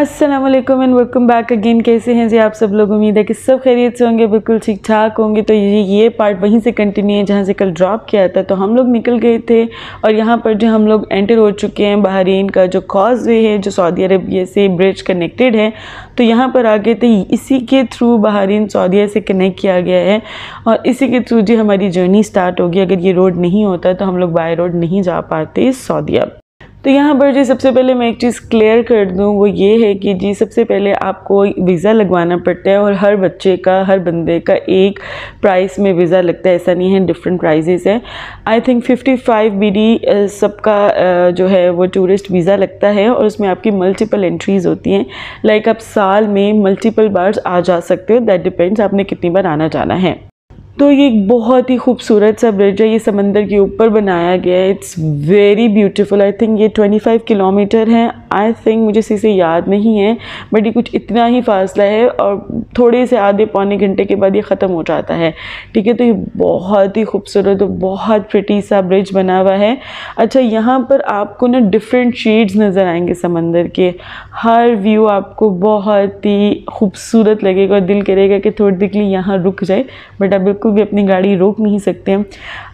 अस्सलामुअलैकुम and welcome back again. कैसे हैं जी आप सब लोग? उम्मीद है कि सब खैरियत से होंगे, बिल्कुल ठीक ठाक होंगे। तो ये पार्ट वहीं से कंटिन्यू है जहाँ से कल ड्रॉप किया था। तो हम लोग निकल गए थे और यहाँ पर जो हम लोग एंटर हो चुके हैं बहरीन का जो कॉजवे है, जो सऊदी अरबिया से ब्रिज कनेक्टेड है। तो यहाँ पर आ गए थे, इसी के थ्रू बहरीन सऊदीया से कनेक्ट किया गया है और इसी के थ्रू जी हमारी जर्नी स्टार्ट होगी। अगर ये रोड नहीं होता तो हम लोग बाय रोड नहीं जा पाते सऊदीया। तो यहाँ पर जी सबसे पहले मैं एक चीज़ क्लियर कर दूँ, वो ये है कि जी सबसे पहले आपको वीज़ा लगवाना पड़ता है और हर बच्चे का, हर बंदे का एक प्राइस में वीज़ा लगता है। ऐसा नहीं है, डिफरेंट प्राइजेस है। आई थिंक 55 BD सबका जो है वो टूरिस्ट वीज़ा लगता है और उसमें आपकी मल्टीपल एंट्रीज़ होती हैं। लाइक आप साल में मल्टीपल बार्स आ जा सकते हो, दैट डिपेंड्स आपने कितनी बार आना जाना है। तो ये एक बहुत ही खूबसूरत सा ब्रिज है, ये समंदर के ऊपर बनाया गया है। It's very beautiful. I think ये 25 किलोमीटर है। आई थिंक मुझे सही से याद नहीं है, बट ये कुछ इतना ही फासला है और थोड़े से आधे पौने घंटे के बाद ये ख़त्म हो जाता है। ठीक है, तो ये बहुत ही खूबसूरत और बहुत प्रिटी सा ब्रिज बना हुआ है। अच्छा, यहाँ पर आपको ना डिफरेंट शेड्स नज़र आएंगे समंदर के। हर व्यू आपको बहुत ही खूबसूरत लगेगा और दिल करेगा कि थोड़ी देर के लिए यहाँ रुक जाए, बट आप बिल्कुल भी अपनी गाड़ी रोक नहीं सकते हैं।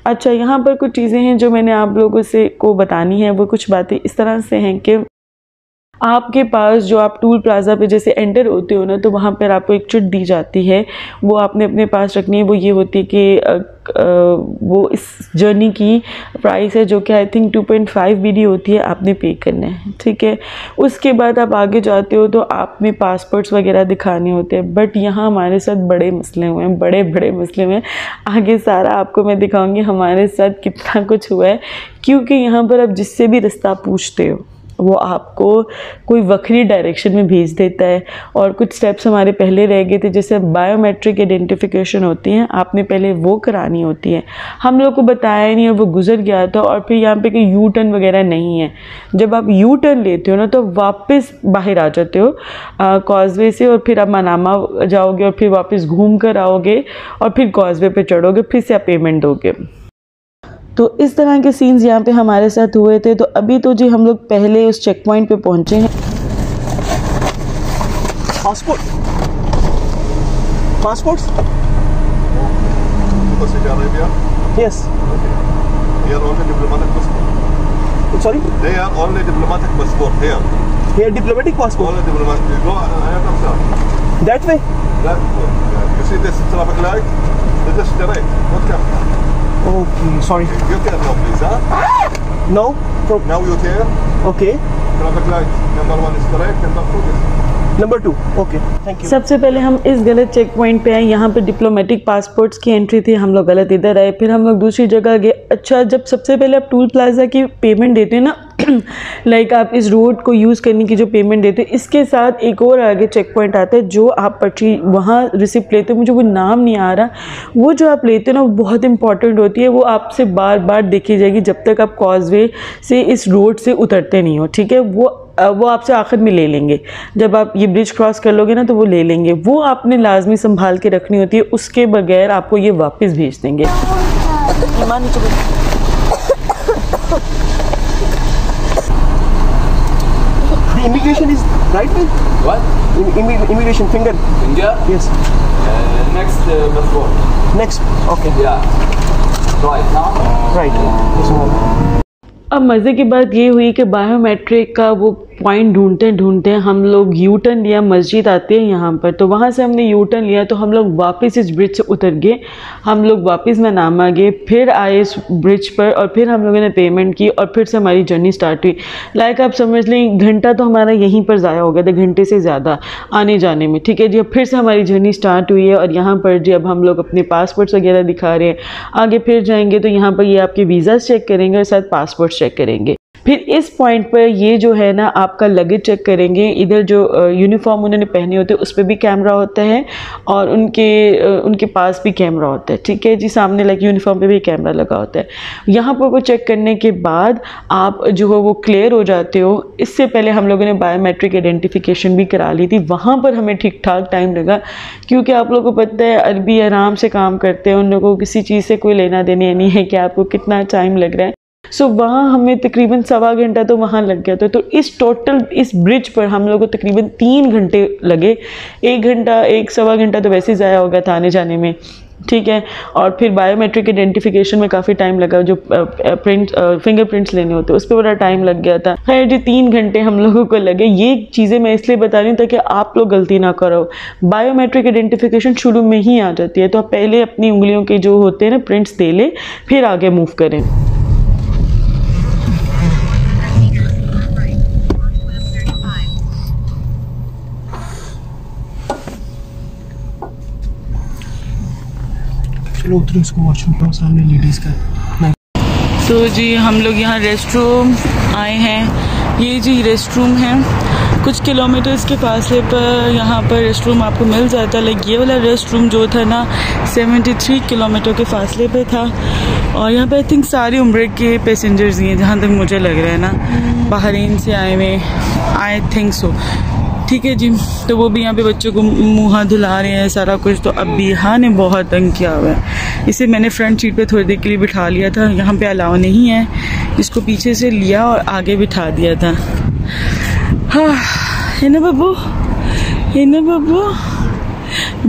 अच्छा, यहाँ पर कुछ चीज़ें हैं जो मैंने आप लोगों से को बतानी है। वो कुछ बातें इस तरह से हैं कि आपके पास जो आप टूल प्लाज़ा पे जैसे एंटर होते हो ना, तो वहाँ पर आपको एक चिट दी जाती है, वो आपने अपने पास रखनी है। वो ये होती है कि वो इस जर्नी की प्राइस है जो कि आई थिंक 2.5 BD होती है, आपने पे करना है। ठीक है, उसके बाद आप आगे जाते हो तो आप में पासपोर्ट्स वगैरह दिखाने होते हैं। बट यहाँ हमारे साथ बड़े मसले हुए हैं, बड़े बड़े मसले हुए हैं। आगे सारा आपको मैं दिखाऊंगी हमारे साथ कितना कुछ हुआ है, क्योंकि यहाँ पर आप जिससे भी रास्ता पूछते हो वो आपको कोई वक्री डायरेक्शन में भेज देता है। और कुछ स्टेप्स हमारे पहले रह गए थे, जैसे बायोमेट्रिक आइडेंटिफिकेशन होती हैं, आपने पहले वो करानी होती है। हम लोग को बताया नहीं और वो गुजर गया था। और फिर यहाँ पे कोई यू टर्न वगैरह नहीं है। जब आप यू टर्न लेते हो ना तो वापस बाहर आ जाते हो कॉजवे से, और फिर आप मनामा जाओगे और फिर वापस घूम कर आओगे और फिर कॉजवे पे चढ़ोगे, फिर से आप पेमेंट दोगे। तो इस तरह के सीन्स यहाँ पे हमारे साथ हुए थे। तो अभी तो जी हम लोग पहले उस चेक पॉइंट पे पहुँचे हैं। Passports? Yes. They are only diplomatic passport. Sorry? They are only diplomatic passport here. Here diplomatic passport. Only diplomatic. You go ahead of that. That way? That way. Yeah. You see this traffic light? This is straight. Not camera. Okay, sorry. You turn now, please, huh? No? Now you turn. Okay. Traffic light. Number 1 is straight. Number 2 is. Number 2. Okay. Thank you. सबसे पहले हम इस गलत check point पे आए। यहाँ पे diplomatic passports की एंट्री थी, हम लोग गलत इधर आए, फिर हम लोग दूसरी जगह गए। अच्छा, जब सबसे पहले आप टूल प्लाज़ा की पेमेंट देते हैं ना लाइक आप इस रोड को यूज़ करने की जो पेमेंट देते हैं, इसके साथ एक और आगे चेक पॉइंट आता है जो आप पर्ची वहाँ रिसिप्ट लेते हो। मुझे वो नाम नहीं आ रहा। वो जो आप लेते हो ना वो बहुत इंपॉर्टेंट होती है। वो आपसे बार बार देखी जाएगी जब तक आप कॉजवे से इस रोड से उतरते नहीं हो। ठीक है, वो आपसे आखिर में ले लेंगे। जब आप ये ब्रिज क्रॉस कर लोगे ना तो वो ले लेंगे। वो आपने लाजमी संभाल के रखनी होती है, उसके बगैर आपको ये वापस भेज देंगे। The immigration is right way? What? Immigration finger? India? Yes. Next passport. Next. Okay. Yeah. Right now? Right. Yes, अब मज़े की बात ये हुई कि बायोमेट्रिक का वो पॉइंट ढूंढते हम लोग यू टर्न लिया। मस्जिद आते हैं यहाँ पर, तो वहाँ से हमने यू टर्न लिया। तो हम लोग वापस इस ब्रिज से उतर गए, हम लोग वापस मनामा गए, फिर आए इस ब्रिज पर और फिर हम लोगों ने पेमेंट की और फिर से हमारी जर्नी स्टार्ट हुई। लाइक आप समझ लें घंटा तो हमारा यहीं पर ज़ाया हो गया था, घंटे से ज़्यादा आने जाने में। ठीक है जी, अब फिर से हमारी जर्नी स्टार्ट हुई है और यहाँ पर जी अब हम लोग अपने पासपोर्ट्स वगैरह दिखा रहे हैं। आगे फिर जाएंगे तो यहाँ पर ये आपके वीज़ास चेक करेंगे और साथ पासपोर्ट चेक करेंगे। फिर इस पॉइंट पर ये जो है ना आपका लगेज चेक करेंगे। इधर जो यूनिफॉर्म उन्होंने पहने होते हैं उस पर भी कैमरा होता है और उनके पास भी कैमरा होता है। ठीक है जी, सामने लगे यूनिफॉर्म पे भी कैमरा लगा होता है। यहाँ पर वो चेक करने के बाद आप जो हो वो क्लियर हो जाते हो। इससे पहले हम लोगों ने बायोमेट्रिक आइडेंटिफिकेशन भी करा ली थी, वहाँ पर हमें ठीक ठाक टाइम लगा, क्योंकि आप लोगों को पता है अरबी आराम से काम करते हैं, उन लोगों को किसी चीज़ से कोई लेना देना नहीं है कि आपको कितना टाइम लग रहा है। सो वहाँ हमें तकरीबन 1.25 घंटा तो वहाँ लग गया था। तो इस ब्रिज पर हम लोगों को तकरीबन 3 घंटे लगे। 1 घंटा 1-1.25 घंटा तो वैसे ही ज़ाया हो गया था आने जाने में, ठीक है। और फिर बायोमेट्रिक आइडेंटिफिकेशन में काफ़ी टाइम लगा, जो फिंगरप्रिंट्स लेने होते उस पर बड़ा टाइम लग गया था। खैर जी 3 घंटे हम लोगों को लगे। ये चीज़ें मैं इसलिए बता रही हूँ ताकि आप लोग गलती ना करो। बायोमेट्रिक आइडेंटिफिकेशन शुरू में ही आ जाती है, तो आप पहले अपनी उंगलियों के जो होते हैं ना प्रिंट्स दे लें, फिर आगे मूव करें। चलो उतरो, इसको वॉशरूम का सामने लेडीज़ का। तो जी हम लोग यहाँ रेस्ट रूम आए हैं। ये जी रेस्ट रूम है, कुछ किलोमीटर्स के फासले पर यहाँ पर रेस्ट रूम आपको मिल जाता है। लाइक ये वाला रेस्ट रूम जो था ना 73 किलोमीटर के फासले पे था। और यहाँ पे आई थिंक सारी उम्र के पैसेंजर्स ही हैं जहाँ तक मुझे लग रहा है ना, बहरीन से आए हुए, आई थिंक सो, ठीक है जी। तो वो भी यहाँ पे बच्चों को मुँह हाथ धुला रहे हैं सारा कुछ। तो अब बिहा ने बहुत तंग किया हुआ है, इसे मैंने फ्रंट सीट पे थोड़ी देर के लिए बिठा लिया था। यहाँ पे अलाउ नहीं है, इसको पीछे से लिया और आगे बिठा दिया था। हाँ है ना बब्बू, है ना बब्बू।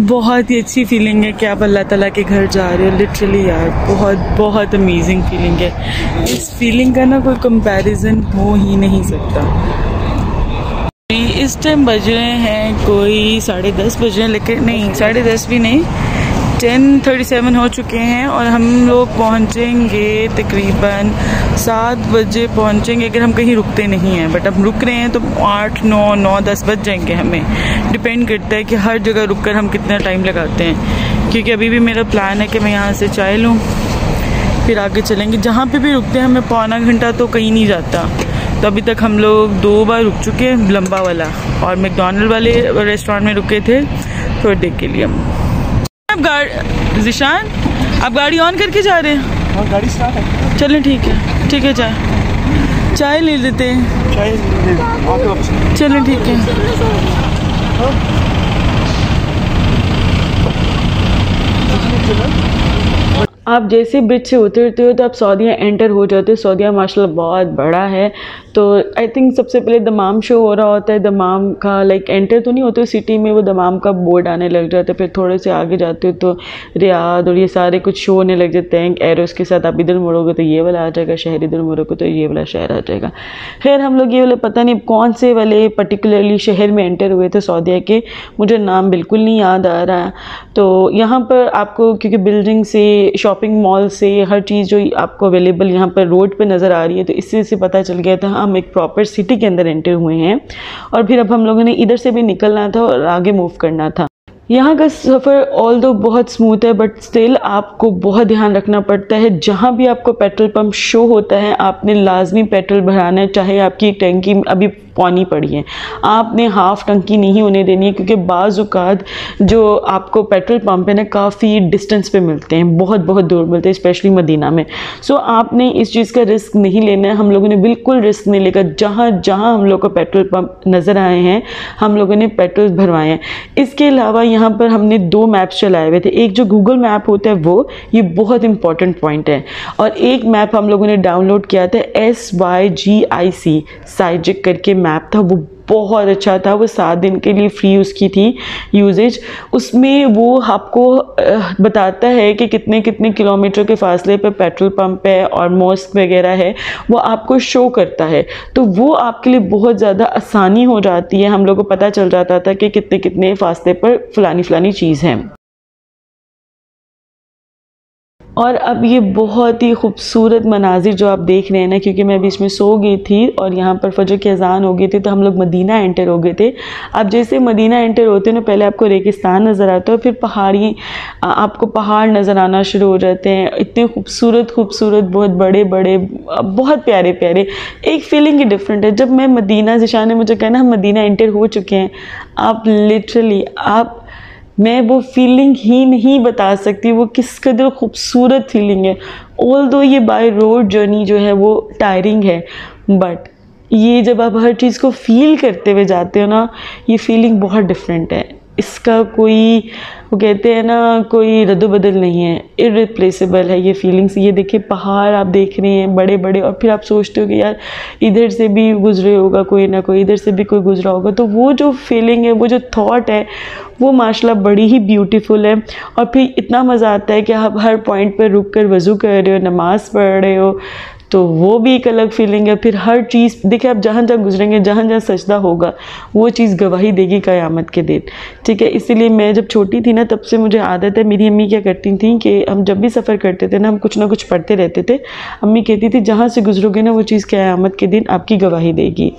बहुत ही अच्छी फीलिंग है कि आप अल्लाह ताला के घर जा रहे हो। लिटरली यार बहुत बहुत अमेजिंग फीलिंग है। इस फीलिंग का ना कोई कंपैरिजन हो ही नहीं सकता। इस टाइम बज रहे हैं कोई 10:30 बज रहे हैं, लेकिन नहीं 10:30 भी नहीं, 10:37 हो चुके हैं। और हम लोग पहुंचेंगे तकरीबन 7 बजे पहुंचेंगे अगर हम कहीं रुकते नहीं हैं। बट अब रुक रहे हैं तो 8, 9, 9, 10 बज जाएंगे। हमें डिपेंड करता है कि हर जगह रुक कर हम कितना टाइम लगाते हैं, क्योंकि अभी भी मेरा प्लान है कि मैं यहाँ से चाय लूँ फिर आगे चलेंगे। जहाँ पे भी रुकते हैं हमें पौना घंटा तो कहीं नहीं जाता। तो अभी तक हम लोग 2 बार रुक चुके हैं, लंबा वाला और मैकडॉनल्ड वाले रेस्टोरेंट में रुके थे थोड़ी देर के लिए। अब ज़िशान आप गाड़ी ऑन करके जा रहे हैं? हाँ गाड़ी स्टार्ट है। चलें ठीक है, ठीक है। चाय ले लेते हैं, चाय चलें ठीक है। आप जैसे ब्रिज से उतरते हो तो आप सऊदीया एंटर हो जाते हो। सऊदीया माशाल्लाह बहुत बड़ा है। तो आई थिंक सबसे पहले दमाम शो हो रहा होता है। दमाम का लाइक एंटर तो नहीं होते सिटी में, वो दमाम का बोर्ड आने लग जाता है। फिर थोड़े से आगे जाते हो तो रियाद और ये सारे कुछ शो होने लग जाते हैं एरोस के साथ। आप इधर मुड़ोगे तो ये वाला आ जाएगा शहर, इधर मुड़ोगे तो ये वाला शहर आ जाएगा। खैर हम लोग ये वाले पता नहीं कौन से वाले पर्टिकुलरली शहर में एंटर हुए थे सऊदीया के, मुझे नाम बिल्कुल नहीं याद आ रहा। तो यहाँ पर आपको क्योंकि बिल्डिंग से, शॉपिंग मॉल से, हर चीज़ जो आपको अवेलेबल यहाँ पर रोड पे नज़र आ रही है, तो इससे से पता चल गया था हम एक प्रॉपर सिटी के अंदर एंटर हुए हैं। और फिर अब हम लोगों ने इधर से भी निकलना था और आगे मूव करना था। यहाँ का सफ़र ऑल दो बहुत स्मूथ है, बट स्टिल आपको बहुत ध्यान रखना पड़ता है। जहाँ भी आपको पेट्रोल पंप शो होता है आपने लाजमी पेट्रोल भराना है, चाहे आपकी टंकी अभी पौनी पड़ी है, आपने हाफ़ टंकी नहीं होने देनी है। क्योंकि बाज़ औक़ात जो आपको पेट्रोल पंप है ना काफ़ी डिस्टेंस पे मिलते हैं, बहुत बहुत दूर मिलते हैं, स्पेशली मदीना में। सो आपने इस चीज़ का रिस्क नहीं लेना है। हम लोगों ने बिल्कुल रिस्क नहीं लेगा। जहाँ जहाँ हम लोग को पेट्रोल पंप नज़र आए हैं हम लोगों ने पेट्रोल भरवाए हैं। इसके अलावा यहाँ पर हमने 2 मैप्स चलाए हुए थे। एक जो गूगल मैप होता है वो, ये बहुत इंपॉर्टेंट पॉइंट है। और एक मैप हम लोगों ने डाउनलोड किया था SYGIC साइजिक करके मैप था, वो बहुत अच्छा था। वो 7 दिन के लिए फ्री उसकी थी यूजेज। उसमें वो आपको बताता है कि कितने कितने किलोमीटर के फासले पर पेट्रोल पंप है और मॉस्क वगैरह है, वो आपको शो करता है। तो वो आपके लिए बहुत ज़्यादा आसानी हो जाती है। हम लोग को पता चल जाता था कि कितने कितने फासले पर फलानी फलानी चीज़ है। और अब ये बहुत ही खूबसूरत मनाजिर जो आप देख रहे हैं ना, क्योंकि मैं बीच में सो गई थी और यहाँ पर फजर की अजान हो गई थी, तो हम लोग मदीना एंटर हो गए थे। अब जैसे मदीना एंटर होते हैं ना, पहले आपको रेगिस्तान नज़र आता है, फिर पहाड़ी, आपको पहाड़ नज़र आना शुरू हो जाते हैं। इतने खूबसूरत खूबसूरत, बहुत बड़े बड़े, बहुत प्यारे प्यारे। एक फीलिंग ही डिफरेंट है। जब मैं मदीना, ज़िशान ने मुझे कहना हम मदीना एंटर हो चुके हैं, आप लिटरली मैं वो फीलिंग ही नहीं बता सकती वो किस कदर खूबसूरत फीलिंग है। ऑल दो ये बाय रोड जर्नी जो है वो टायरिंग है, बट ये जब आप हर चीज़ को फील करते हुए जाते हो ना, ये फीलिंग बहुत डिफरेंट है। इसका कोई, वो कहते हैं ना, कोई रद्द-बदल नहीं है, इररिप्लेसेबल है ये फीलिंग्स। ये देखिए पहाड़ आप देख रहे हैं बड़े बड़े, और फिर आप सोचते हो कि यार इधर से भी गुजरे होगा कोई ना कोई, इधर से भी कोई गुजरा होगा, तो वो जो फीलिंग है, वो जो थॉट है, वो माशाल्लाह बड़ी ही ब्यूटीफुल है। और फिर इतना मज़ा आता है कि आप हर पॉइंट पर रुक कर वज़ू कर रहे हो, नमाज़ पढ़ रहे हो, तो वो भी एक अलग फीलिंग है। फिर हर चीज़ देखिए, आप जहाँ जहाँ गुजरेंगे, जहाँ जहाँ सजदा होगा, वो चीज़ गवाही देगी क़यामत के दिन, ठीक है। इसीलिए मैं जब छोटी थी ना, तब से मुझे आदत है, मेरी अम्मी क्या करती थी कि हम जब भी सफ़र करते थे ना, हम कुछ ना कुछ पढ़ते रहते थे। अम्मी कहती थी जहाँ से गुजरोगे ना, वो चीज़ क़यामत के दिन आपकी गवाही देगी।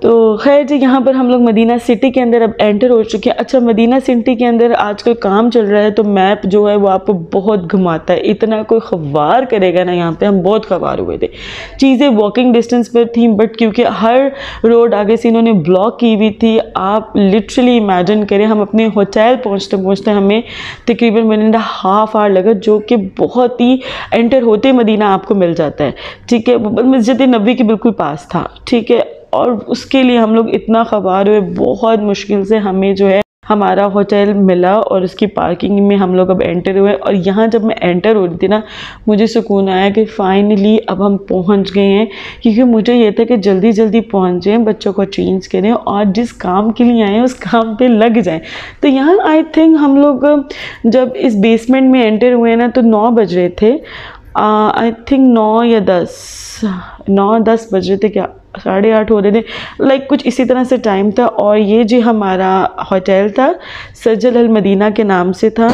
तो खैर जी, यहाँ पर हम लोग मदीना सिटी के अंदर अब एंटर हो चुके हैं। अच्छा, मदीना सिटी के अंदर आजकल काम चल रहा है, तो मैप जो है वो आपको बहुत घुमाता है, इतना कोई ख़वार करेगा ना, यहाँ पे हम बहुत ख़वार हुए थे। चीज़ें वॉकिंग डिस्टेंस पर थी, बट क्योंकि हर रोड आगे से इन्होंने ब्लॉक की हुई थी, आप लिटरली इमेजिन करें, हम अपने होटल पहुँचते पहुँचते हमें तकरीबन 1.5 आवर लगा, जो कि बहुत ही, एंटर होते मदीना आपको मिल जाता है, ठीक है। मस्जिद नबी के बिल्कुल पास था, ठीक है। और उसके लिए हम लोग इतना ख़वार हुए, बहुत मुश्किल से हमें जो है हमारा होटल मिला, और उसकी पार्किंग में हम लोग अब एंटर हुए। और यहाँ जब मैं एंटर हो रही थी ना, मुझे सुकून आया कि फ़ाइनली अब हम पहुँच गए हैं, क्योंकि मुझे ये था कि जल्दी जल्दी पहुँच जाएँ, बच्चों को चेंज करें और जिस काम के लिए आए हैं उस काम पे लग जाएं। तो यहाँ आई थिंक हम लोग जब इस बेसमेंट में एंटर हुए ना, तो 9 बज रहे थे, आई थिंक 9 या 10 बज रहे थे, क्या 8:30 हो रहे थे, लाइक कुछ इसी तरह से टाइम था। और ये जो हमारा होटल था, सजल अल मदीना के नाम से था।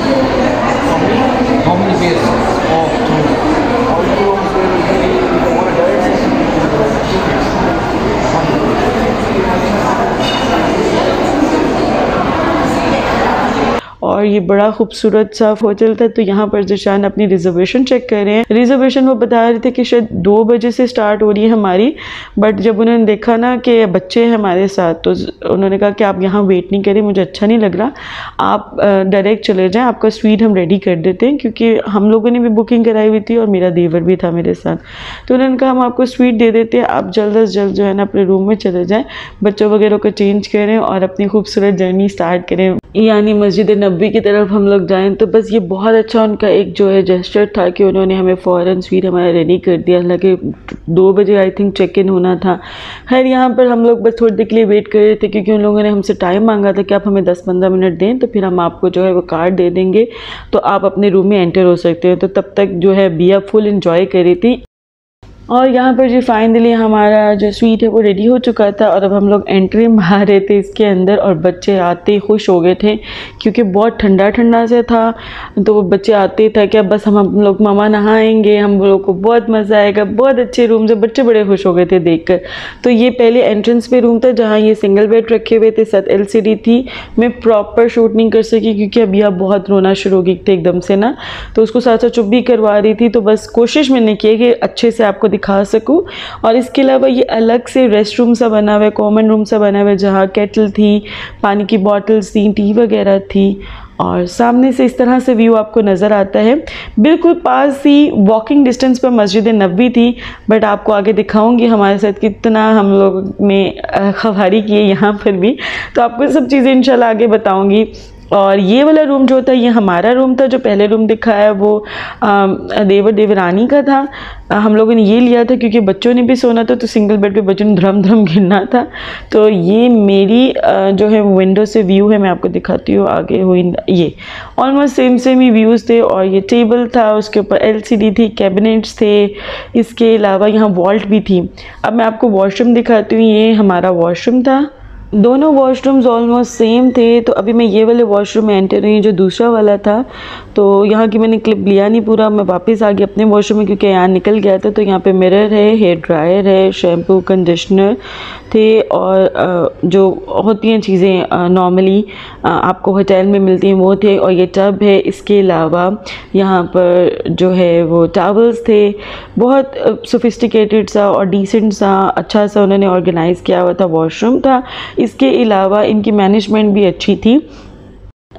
और ये बड़ा खूबसूरत सा होटल था। तो यहाँ पर जिशान अपनी रिजर्वेशन चेक कर रहे हैं। रिजर्वेशन वो बता रहे थे कि शायद 2 बजे से स्टार्ट हो रही है हमारी, बट जब उन्होंने देखा ना कि बच्चे हैं हमारे साथ, तो उन्होंने कहा कि आप यहाँ वेट नहीं करें, मुझे अच्छा नहीं लग रहा, आप डायरेक्ट चले जाएं, आपका स्वीट हम रेडी कर देते हैं, क्योंकि हम लोगों ने भी बुकिंग कराई हुई थी और मेरा देवर भी था मेरे साथ। तो उन्होंने कहा हम आपको स्वीट दे देते हैं, आप जल्द से जल्द जो है ना अपने रूम में चले जाएँ, बच्चों वगैरह को चेंज करें और अपनी खूबसूरत जर्नी स्टार्ट करें, यानी मस्जिद नबी की तरफ हम लोग जाएं। तो बस ये बहुत अच्छा उनका एक जो है जेस्चर था कि उन्होंने हमें फ़ौरन स्वीट हमारा रेडी कर दिया। हालांकि 2 बजे आई थिंक चेक इन होना था। खैर यहाँ पर हम लोग बस थोड़ी देर के लिए वेट कर रहे थे, क्योंकि उन लोगों ने हमसे टाइम मांगा था कि आप हमें 10-15 मिनट दें, तो फिर हम आपको जो है वो कार्ड दे देंगे, तो आप अपने रूम में एंटर हो सकते हो। तो तब तक जो है बिया फुल इंजॉय कर रही थी। और यहाँ पर जी फाइनली हमारा जो स्वीट है वो रेडी हो चुका था, और अब हम लोग एंट्री मार रहे थे इसके अंदर, और बच्चे आते ही खुश हो गए थे, क्योंकि बहुत ठंडा ठंडा से था। तो वो बच्चे आते ही था कि अब बस हम लोग मामा नहाएंगे, हम लोग को बहुत मज़ा आएगा, बहुत अच्छे रूम से, बच्चे बड़े खुश हो गए थे देखकर। तो ये पहले एंट्रेंस पे रूम था, जहाँ ये सिंगल बेड रखे हुए थे, 7 LCD थी। मैं प्रॉपर शूट नहीं कर सकी, क्योंकि अभी आप बहुत रोना शुरू हो गई थी एकदम से ना, तो उसको साथ साथ चुप भी करवा रही थी। तो बस कोशिश मैंने की कि अच्छे से आपको दिखा सकूं। और इसके अलावा ये अलग से रेस्ट रूम सा बना हुआ है, कॉमन रूम सा बना हुआ है, जहाँ केटल थी, पानी की बॉटल्स थी, टी वगैरह थी, और सामने से इस तरह से व्यू आपको नज़र आता है। बिल्कुल पास ही वॉकिंग डिस्टेंस पर मस्जिद नबी थी, बट आपको आगे दिखाऊंगी हमारे साथ कितना हम लोग ने खवारी की है यहाँ पर भी, तो आपको सब चीज़ें इंशाल्लाह आगे बताऊंगी। और ये वाला रूम जो था, ये हमारा रूम था। जो पहले रूम दिखाया वो देवर देवरानी का था। हम लोगों ने ये लिया था क्योंकि बच्चों ने भी सोना था, तो सिंगल बेड पे बच्चों ने धर्म धर्म गिरना था। तो ये मेरी जो है विंडो से व्यू है, मैं आपको दिखाती हूँ आगे। हुई ये ऑलमोस्ट सेम ही व्यूज़ थे। और ये टेबल था, उसके ऊपर LCD थी, कैबिनेट्स थे, इसके अलावा यहाँ वॉल्ट भी थी। अब मैं आपको वॉशरूम दिखाती हूँ। ये हमारा वॉशरूम था, दोनों वॉशरूम्स ऑलमोस्ट सेम थे। तो अभी मैं ये वाले वॉशरूम में एंटर हुई, जो दूसरा वाला था। तो यहाँ की मैंने क्लिप लिया नहीं पूरा, मैं वापस आ गई अपने वॉशरूम में, क्योंकि यहाँ निकल गया था। तो यहाँ पे मिरर है, हेयर ड्रायर है, शैम्पू, कंडीशनर थे, और जो होती हैं चीज़ें नॉर्मली आपको होटल में मिलती हैं वो थे। और ये टब है। इसके अलावा यहाँ पर जो है वो टावल्स थे। बहुत सोफिस्टिकेटेड सा और डिसेंट सा, अच्छा सा उन्होंने ऑर्गेनाइज़ किया हुआ था वॉशरूम था। इसके अलावा इनकी मैनेजमेंट भी अच्छी थी।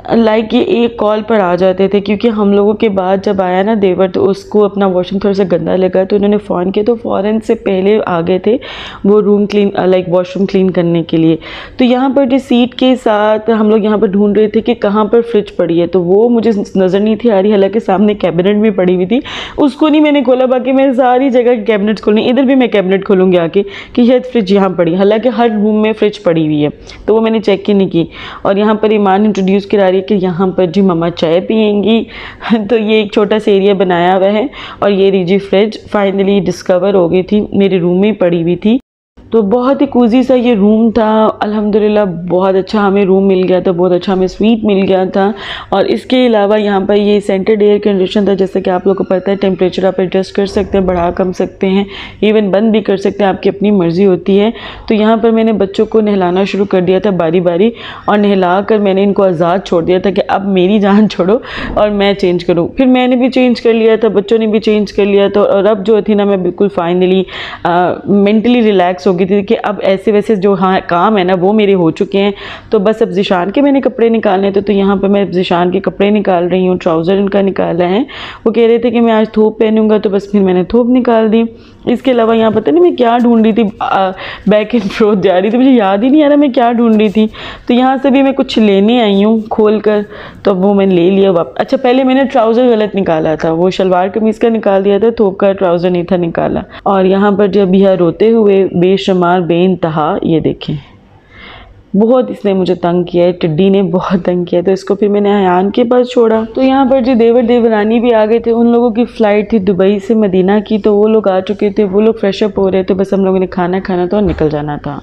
लाइक ये एक कॉल पर आ जाते थे, क्योंकि हम लोगों के बाद जब आया ना देवर तो उसको अपना वॉशरूम थोड़ा सा गंदा लगा तो उन्होंने फ़ोन किया, तो फ़ौरन से पहले आ गए थे वो room clean like washroom clean करने के लिए। तो यहाँ पर जो सीट के साथ हम लोग यहाँ पर ढूंढ रहे थे कि कहाँ पर फ्रिज पड़ी है, तो वो मुझे नज़र नहीं थी आ रही, हालांकि सामने कैबिनेट भी पड़ी हुई थी, उसको नहीं मैंने खोला। बाकी मैं सारी जगह कैबिनेट्स खोलनी, इधर भी मैं कैबिनेट खोलूँगी आके कि शायद फ्रिज यहाँ पड़ी, हालांकि हर रूम में फ्रिज पड़ी हुई है, तो वो मैंने चेक ही नहीं की। और यहाँ पर ईमान इंट्रोड्यूस करा रही है कि यहाँ पर जी मम्मा चाय पियेंगी तो ये एक छोटा सा एरिया बनाया हुआ है। और ये रीजी फ्रिज फाइनली डिस्कवर हो गई थी, मेरे रूम में पड़ी हुई थी। तो बहुत ही कूजी सा ये रूम था, अल्हम्दुलिल्लाह बहुत अच्छा हमें रूम मिल गया था, बहुत अच्छा हमें स्वीट मिल गया था। और इसके अलावा यहाँ पर ये सेंटर्ड एयर कंडीशन था, जैसे कि आप लोगों को पता है टेम्परेचर आप एडजस्ट कर सकते हैं, बढ़ा कम सकते हैं, इवन बंद भी कर सकते हैं, आपकी अपनी मर्ज़ी होती है। तो यहाँ पर मैंने बच्चों को नहलाना शुरू कर दिया था बारी बारी, और नहला कर मैंने इनको आज़ाद छोड़ दिया था कि अब मेरी जान छोड़ो और मैं चेंज करूँ। फिर मैंने भी चेंज कर लिया था, बच्चों ने भी चेंज कर लिया था, और अब जो थी ना मैं बिल्कुल फाइनली मेंटली रिलैक्स हो गई थी कि अब ऐसे वैसे जो हाँ काम है ना वो मेरे हो चुके हैं। तो बस अब ज़िशान के मैंने कपड़े निकालने थे, तो यहाँ पर मैं ज़िशान के कपड़े निकाल रही हूँ, ट्राउज़र इनका निकाला है। वो कह रहे थे कि मैं आज थोप पहनूंगा, तो बस फिर मैंने थोप निकाल दी। इसके अलावा यहाँ पता नहीं मैं क्या ढूंढ रही थी, बैक एंड फ्रोथ जा रही थी, मुझे याद ही नहीं आ रहा मैं क्या ढूंढ रही थी। तो यहाँ से भी मैं कुछ लेने आई हूँ खोल कर, तो वो मैंने ले लिया वापस। अच्छा पहले मैंने ट्राउज़र गलत निकाला था, वो शलवार कमीज़ का निकाल दिया था, थोप का ट्राउज़र नहीं था निकाला। और यहाँ पर जब यह रोते हुए बेशुमार बेइंतहा, ये देखें बहुत इसने मुझे तंग किया है, टिड्डी ने बहुत तंग किया, तो इसको फिर मैंने अयान के पास छोड़ा। तो यहाँ पर जो देवर देवरानी भी आ गए थे, उन लोगों की फ़्लाइट थी दुबई से मदीना की, तो वो लोग आ चुके थे, वो लोग फ्रेश अप हो रहे थे, बस हम लोगों ने खाना खाना था और निकल जाना था।